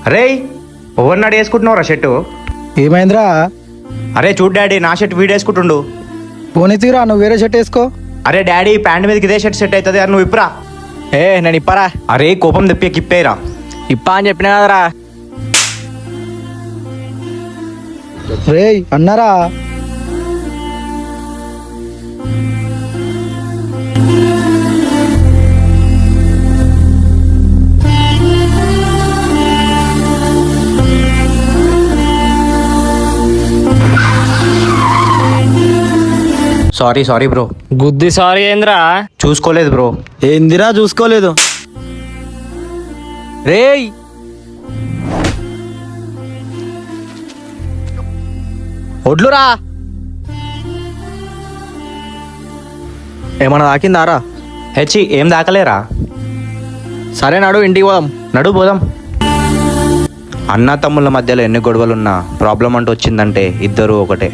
అరే ఎవరినాడు వేసుకుంటున్నావురా షర్టు? ఏమైందిరా? అరే చూడు డాడీ, నా షర్ట్ వీడు వేసుకుంటుండు. పోనీతిరా, నువ్వు వేరే షర్ట్ వేసుకో. అరే డాడీ, ప్యాంట్ మీదకి ఇదే షర్ట్ సెట్ అవుతుంది అని నువ్వు ఇప్పురా. నేను ఇప్పరా. అరే కోపం తెప్పి ఇప్పేరా. ఇప్ప అని చెప్పినా కదరా. రేయ్ అన్నారా? Sorry bro. గుద్ది సారీ ఏంద్రా? చూసుకోలేదు బ్రో. ఏందిరా చూసుకోలేదు? రేయ్ ఒడ్లురా. ఏమన్నా తాకిందారా? హెచ్చి ఏం దాకలేరా? సరే నడు, ఇంటికి పోదాం. నడు పోదాం. అన్న తమ్ముళ్ళ మధ్యలో ఎన్ని గొడవలున్నా ప్రాబ్లం అంటూ వచ్చిందంటే ఇద్దరు ఒకటే.